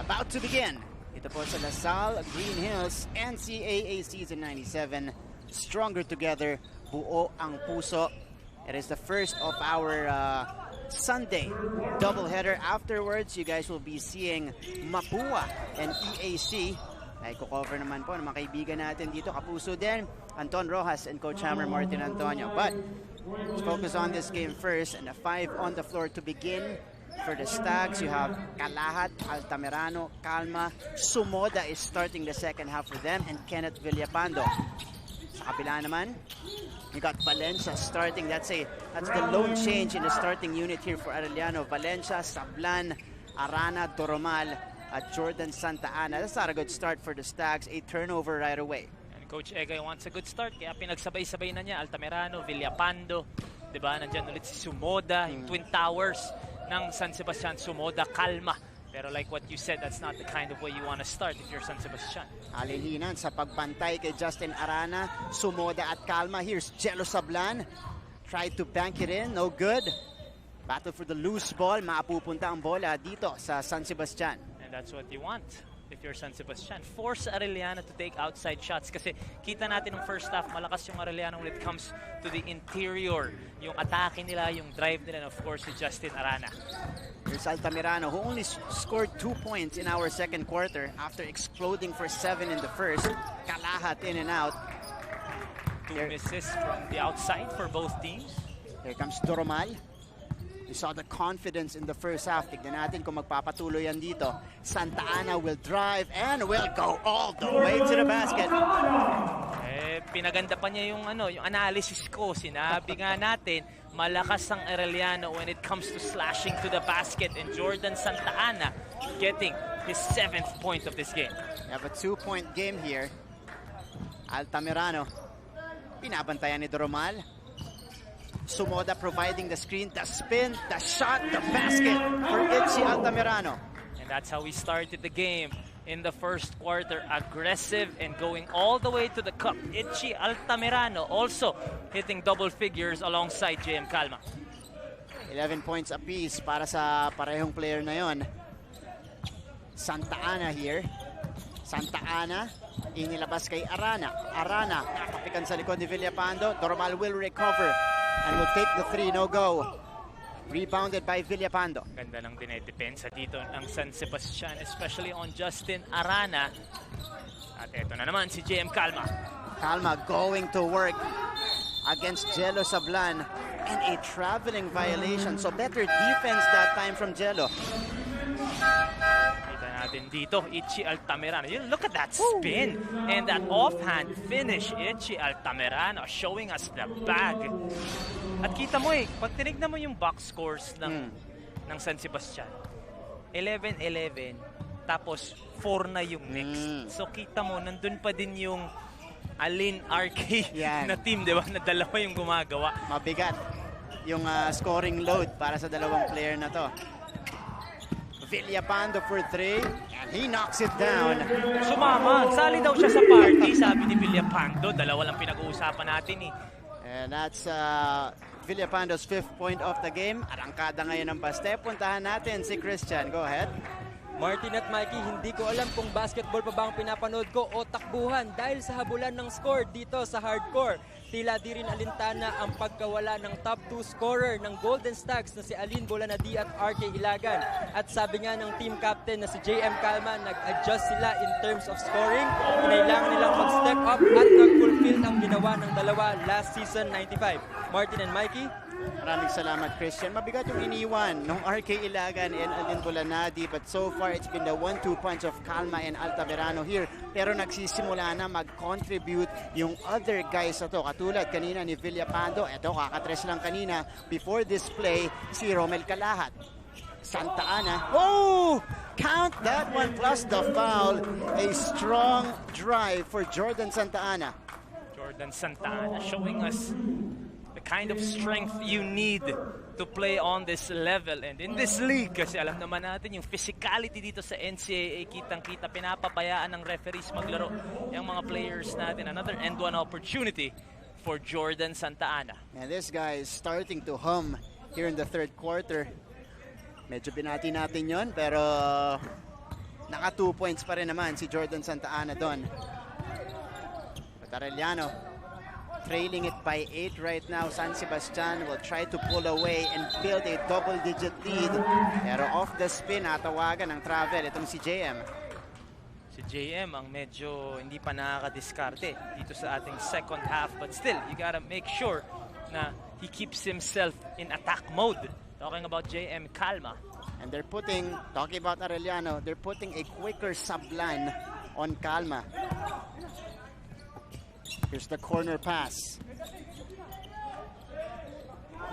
about to begin. Ito po sa Lasal, Green Hills, NCAA Season 97. Stronger together, buo ang puso. It is the first of our Sunday doubleheader. Afterwards, you guys will be seeing Mapua and EAC. Ay ko-cover naman po ng mga kaibigan natin dito. Kapuso din, Anton Rojas and Coach Hammer Martin Antonio. But let's focus on this game first. And the 5 on the floor to begin. For the Stags, you have Kalahat, Altamirano, Calma. Sumoda is starting the second half for them, and Kenneth Villapando. Sa kabila naman, you got Valencia starting. That's the lone change in the starting unit here for Arellano. Valencia, Sablan, Arana, Doromal, at Jordan Santa Ana. That's not a good start for the Stags. A turnover right away. And Coach Egay wants a good start, kaya pinagsabay-sabay na niya Altamirano, Villapando. Diba? Nandyan ulit si Sumoda, yung Twin Towers ng San Sebastian. Sumoda, Calma. Pero like what you said, that's not the kind of way you want to start if you're San Sebastian. Alilinan sa pagbantay kay Justin Arana, Sumoda at Calma. Here's Jello Sablan. Tried to bank it in, no good. Battle for the loose ball. Maapupunta ang bola dito sa San Sebastian. And that's what you want if you're San Sebastian. Force Arellano to take outside shots kasi kita natin ng first half, malakas yung Arellano when it comes to the interior. Yung atake nila, yung drive nila, and of course, si Justin Arana. Here's Altamirano, who only scored 2 points in our second quarter after exploding for 7 in the first. Kalahat in and out. 2 misses from the outside for both teams. Here comes Doromal. We saw the confidence in the first half. Tignan natin kung magpapatuloy yan dito. Santa Ana will drive and will go all the way to the basket. Pinaganda pa niya yung analysis ko. Sinabi nga natin, malakas ang Arellano when it comes to slashing to the basket, and Jordan Santa Ana getting his 7th point of this game. We have a 2-point game here. Altamirano, pinabantayan ni Doromal. Sumoda providing the screen, the spin, the shot, the basket for Itzy Altamirano. And that's how we started the game in the first quarter. Aggressive and going all the way to the cup. Itzy Altamirano also hitting double figures alongside JM Calma. 11 points apiece para sa parehong player na yon. Santa Ana here. Santa Ana, inilabas kay Arana. Arana, nakapikan sa likod ni Villapando. Doromal will recover and will take the 3, no go. Rebounded by Villapando. Ganda ng dinedepensa dito ng San Sebastian, especially on Justin Arana. At eto na naman si JM Calma. Calma going to work against Jello Sablan, and a traveling violation. So better defense that time from Jello. Kita natin dito, Itzy Altamirano. Look at that spin and that offhand finish. Itzy Altamirano showing us the bag. At kita mo pag tinignan mo yung box scores ng San Sebastian, 11-11, tapos 4 na yung next. So kita mo, nandun pa din yung Alin RK na team, di ba? Na dalawa yung gumagawa. Mabigat yung scoring load para sa dalawang player na to. Villapando for 3, and he knocks it down. Sumama. Sali daw siya sa party, sabi ni Villapando. Dalawa lang pinag-uusapan natin And that's Villapando's 5th point of the game. Arangkada ngayon ng baste. Puntahan natin si Christian. Go ahead. Martin at Mikey, hindi ko alam kung basketball pa ba ang pinapanood ko o takbuhan dahil sa habulan ng score dito sa hardcore. Tila di rin alintana ang pagkawala ng top 2 scorer ng Golden Stags na si Alin Bolanadi at RK Ilagan. At sabi nga ng team captain na si JM Calma, nag-adjust sila in terms of scoring. Kinailangan nilang mag-step up at nag-fulfill ang ginawa ng dalawa last season 95. Martin and Mikey? Maraming salamat, Christian. Mabigat yung iniwan ng RK Ilagan and Alin Bolanadi, but so far it's been the 1-2 punch of Calma and Altamirano here. Pero nagsisimula na mag-contribute yung other guys na to. Katulad kanina ni Villapando, eto kakatres lang kanina before this play, si Romel Kalahat. Santa Ana, count that one plus the foul. A strong drive for Jordan Santa Ana. Jordan Santa Ana showing us kind of strength you need to play on this level and in this league, kasi alam naman natin yung physicality dito sa NCAA, kitang-kita, pinapabayaan ng referees maglaro yung mga players natin. Another end one opportunity for Jordan Santa Ana. And this guy is starting to hum here in the third quarter. Medyo binati natin yon, pero Naka 2 points pa rin naman si Jordan Santa Ana doon. But Arellano trailing it by 8 right now. San Sebastian will try to pull away and build a double-digit lead. Pero off the spin, natawagan ng travel itong si JM. Si JM ang medyo hindi pa nakakadiskarte dito sa ating second half. But still, you gotta make sure na he keeps himself in attack mode. Talking about JM Calma. And they're putting, talking about Arellano, they're putting a quicker subline on Calma. Here's the corner pass.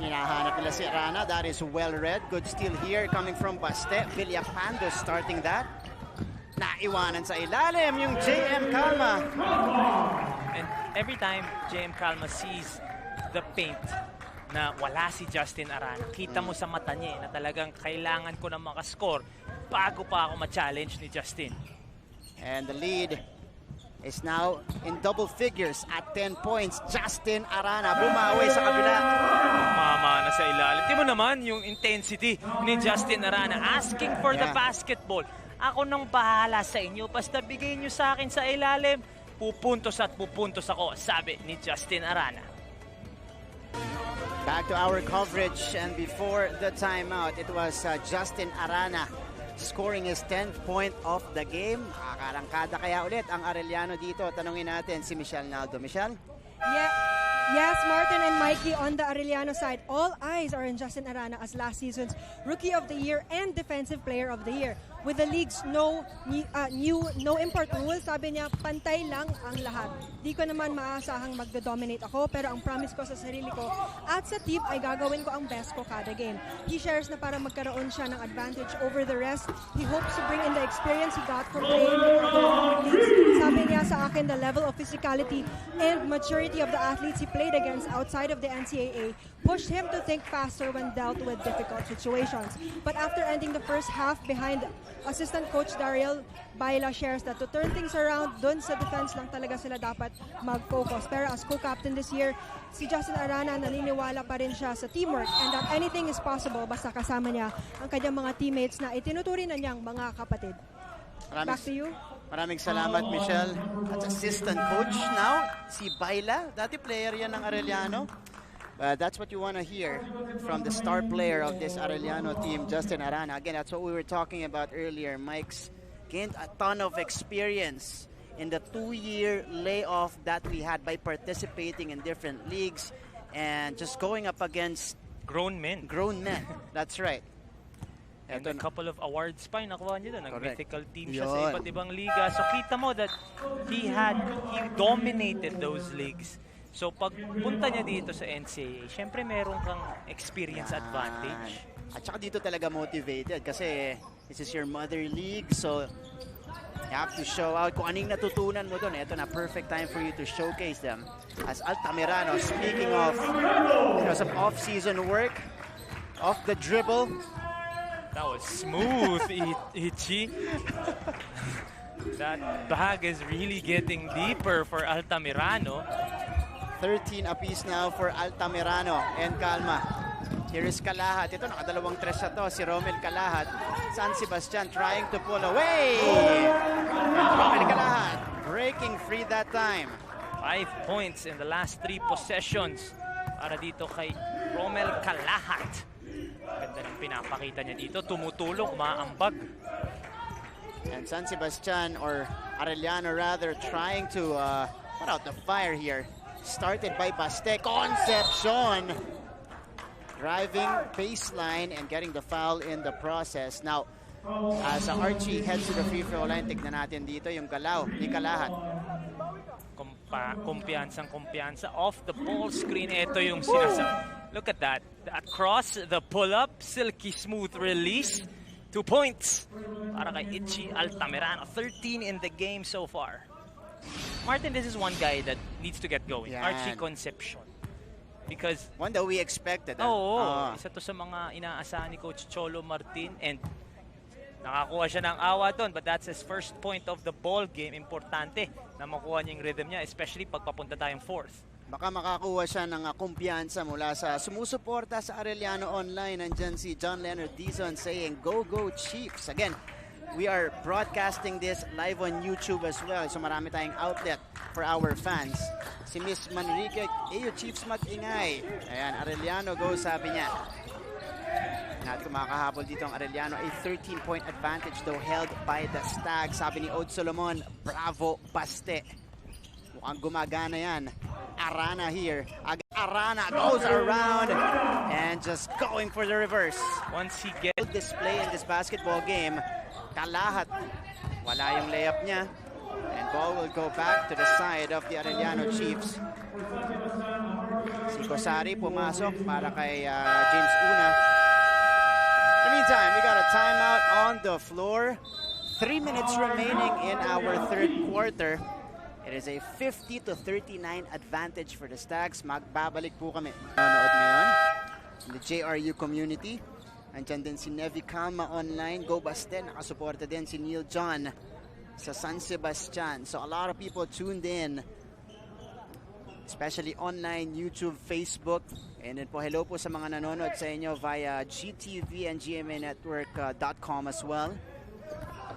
Hinahanap nila si Arana. That is well read. Good steal here coming from Baste. Villapando starting that. Naiwanan sa ilalim yung JM Calma. And every time JM Calma sees the paint na wala si Justin Arana, kita mo sa mata niya na talagang kailangan ko na makascore bago pa ako ma-challenge ni Justin. And the lead is now in double figures at 10 points. Justin Arana bumawi sa kabila. Mama na sa ilalim. Di mo naman yung intensity ni Justin Arana asking for the basketball. Ako nang bahala sa inyo. Basta bigay nyo sa akin sa ilalim. Pupuntos at pupuntos ako, sabi ni Justin Arana. Back to our coverage, and before the timeout, it was Justin Arana scoring his 10th point of the game. Kakarangkada kaya ulit ang Arellano dito. Tanungin natin si Michelle Naldo. Michelle? Yes, Martin and Mikey, on the Arellano side, all eyes are on Justin Arana as last season's Rookie of the Year and Defensive Player of the Year. With the league's no import rule, sabi niya, pantay lang ang lahat. Di ko naman maasahang magdo-dominate ako, pero ang promise ko sa sarili ko at sa team ay gagawin ko ang best ko kada game. He shares na para magkaroon siya ng advantage over the rest. He hopes to bring in the experience he got from playing in other leagues. Sabi niya sa akin, the level of physicality and maturity of the athletes he played against outside of the NCAA pushed him to think faster when dealt with difficult situations. But after ending the first half behind, assistant coach Dariel Baila shares that to turn things around, dun sa defense lang talaga sila dapat mag-focus. Pero as co-captain this year, si Justin Arana naniniwala pa rin siya sa teamwork and that anything is possible basta kasama niya ang kanyang mga teammates na itinuturing na niyang mga kapatid. Back to you. Maraming salamat, Michelle. At assistant coach now, si Baila. Dati player yan ng Arellano. That's what you want to hear from the star player of this Arellano team, Justin Arana. Again, that's what we were talking about earlier. Mike's gained a ton of experience in the 2-year layoff that we had by participating in different leagues and just going up against grown men. That's right. And a couple of awards pa yung nakuha niya doon. Nag-mythical team siya sa iba't ibang liga. So kita mo that he dominated those leagues. So pag punta niya dito sa NCAA, syempre meron kang experience advantage. At saka dito talaga motivated kasi this is your mother league, so you have to show out kung anong natutunan mo doon. Ito na, perfect time for you to showcase them. As Altamirano, speaking of some off-season work, off the dribble. That was smooth, Ichi. That bag is really getting deeper for Altamirano. 13 apiece now for Altamirano and Calma. Here is Kalahat. Ito, nakadalawang tres na to. Si Romel Kalahat. San Sebastian trying to pull away. Romel Kalahat breaking free that time. 5 points in the last 3 possessions para dito kay Romel Kalahat. Ganda ng pinapakita niya dito. Tumutulong, umaambag. And San Sebastian, or Arellano rather, trying to put out the fire here. Started by Baste. Concepcion driving baseline and getting the foul in the process. Now, as Archie heads to the free throw line, tignan natin dito yung galaw ni Kalahat. Kumpiyansa off the ball screen. Ito yung sinasabi. Look at that. Across the pull-up, silky smooth release. 2 points para kay Ichi Altamirano. 13 in the game so far. Martin, this is one guy that needs to get going. Yan. Archie Concepcion. Because one that we expected. isa to sa mga inaasahan ni Coach Cholo Martin, and nakakuha siya ng awa doon, but that's his first point of the ball game. Importante na makuha niya yung rhythm niya, especially pag papunta tayong fourth. Baka makakuha siya ng kumpiyansa mula sa sumusuporta sa Arellano Online. Nandyan si John Leonard Dizon saying, "Go, go Chiefs." Again, we are broadcasting this live on YouTube as well. So marami tayong outlet for our fans. Si Miss Manrique, Ayo Chiefs mag-ingay. Ayan, Arellano go, sabi niya. Natin kumakahabol dito ang Arellano. A 13-point advantage though held by the Stag. Sabi ni Od Solomon, bravo, baste. Mukhang gumagana yan. Arana here. Arana goes around and just going for the reverse. Once he gets Display in this basketball game. Kalahat. Wala yung layup niya. And ball will go back to the side of the Arellano Chiefs. Si Kosari pumasok para kay James Una. In the meantime, we got a timeout on the floor. 3 minutes remaining in our third quarter. It is a 50-39 advantage for the Stags. Magbabalik po kami. Nanonood ngayon in the JRU community. Andyan din si Nevi Calma online. Go Baste. Nakasuporta din si Neil John sa San Sebastian. So a lot of people tuned in, especially online, YouTube, Facebook. And then po, hello po sa mga nanonood sa inyo via GTV and GMAnetwork.com as well.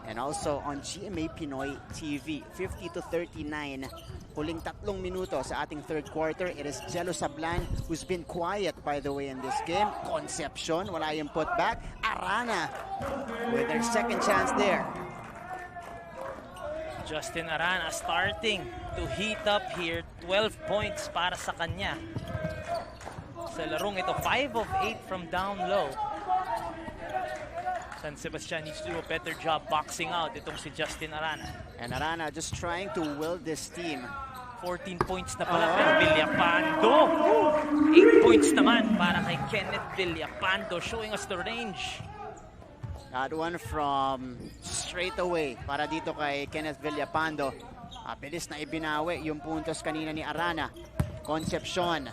And also on GMA Pinoy TV. 50-39. Huling 3 minuto sa ating third quarter. It is Jello Sablan who's been quiet, by the way, in this game. Concepcion, wala yung putback. Arana with their second chance there. Justin Arana starting to heat up here. 12 points para sa kanya. Sa larong ito, 5 of 8 from down low. San Sebastian needs to do a better job boxing out itong si Justin Arana. And Arana just trying to will this team. 14 points na pala kay Villapando. 8 points naman para kay Kenneth Villapando, showing us the range. That one from straight away para dito kay Kenneth Villapando. Bilis na ibinawi yung puntos kanina ni Arana. Concepcion.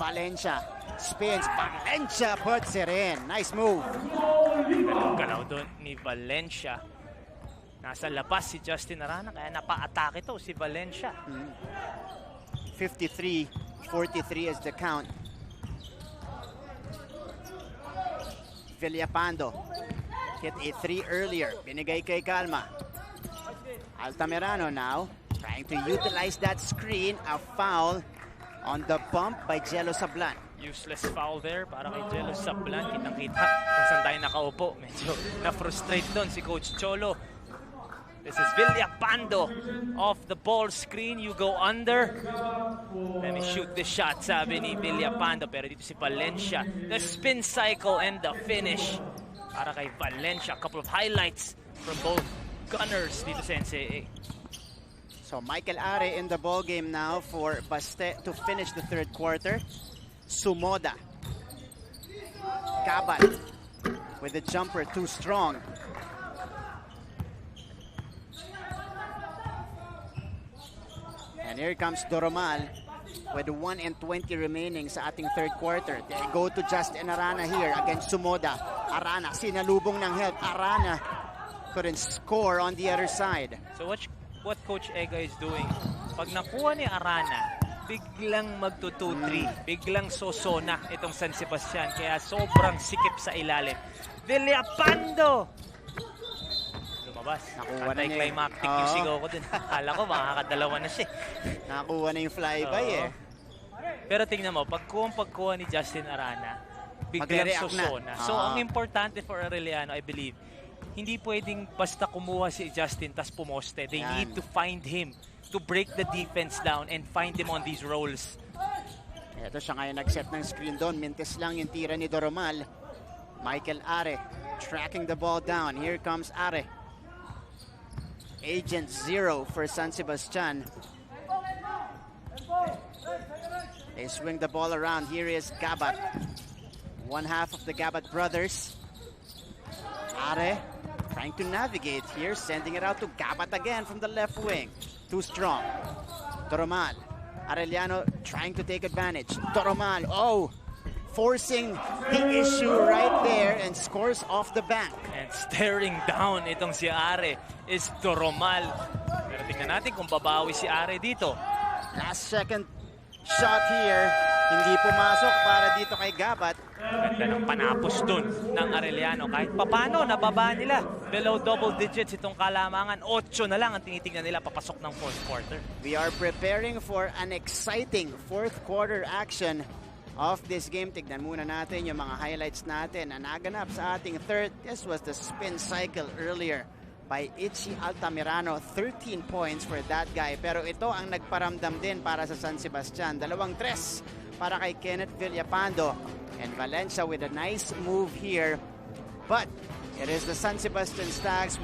Valencia. Spins. Valencia puts it in. Nice move. Galaw doon ni Valencia. Nasa labas si Justin Arana kaya napa-atake to si Valencia. 53-43 is the count. Villapando hit a 3 earlier. Binigay kay Calma. Altamirano now trying to utilize that screen. A foul on the bump by Jello Sablan. Useless foul there para kay Jello Sablan. Kitang-kita kung saan tayo nakaupo. Medyo na-frustrate doon si Coach Cholo. This is Villapando off the ball screen. You go under. Let me shoot the shot, sabi ni Villapando. Pero dito si Valencia. The spin cycle and the finish para kay Valencia. A couple of highlights from both gunners dito sa NCAA. So Michael Are in the ball game now for Baste to finish the third quarter. Sumoda. Kabat with the jumper too strong. And here comes Doromal with 1:20 remaining sa ating third quarter. They go to Justin Arana here against Sumoda. Arana, sinalubong ng help. Arana couldn't score on the other side. So what Coach Ega is doing, pag nakuha ni Arana, biglang magto-2-3, biglang sosona itong San Sebastian, kaya sobrang sikip sa ilalim. Villapando! Lumabas. Nakuha na niya. Anti-climactic yung sigaw ko dun. Akala ko makakadalawa na siya. Nakuha na yung flyby eh. Pero tingnan mo, pagkuha ni Justin Arana, biglang sosona. So ang importante for Arellano, I believe, hindi pwedeng basta kumuha si Justin tas pumoste. They need to find him to break the defense down and find him on these rolls. Ito siya ngayon nag-set ng screen doon. Mintes lang yung tira ni Doromal. Michael Are tracking the ball down. Here comes Are. Agent 0 for San Sebastian. They swing the ball around. Here is Gabat. One half of the Gabat brothers. Are trying to navigate here, sending it out to Gabat again from the left wing. Too strong. Doromal. Arellano trying to take advantage. Doromal, forcing the issue right there and scores off the bank. And staring down itong si Are is Doromal. Pero tingnan natin kung babawi si Are dito. Last second shot here. Hindi pumasok para dito kay Gabat. Ganda ng panapos dun ng Arellano. Kahit papano, nababa nila. Below double digits itong kalamangan. 8 na lang ang tinitingnan nila papasok ng fourth quarter. We are preparing for an exciting fourth quarter action of this game. Tignan muna natin yung mga highlights natin na naganap sa ating third. This was the spin cycle earlier by Itchy Altamirano. 13 points for that guy. Pero ito ang nagparamdam din para sa San Sebastian. 2-3 para kay Kenneth Villapando. And Valencia with a nice move here. But it is the San Sebastian Stags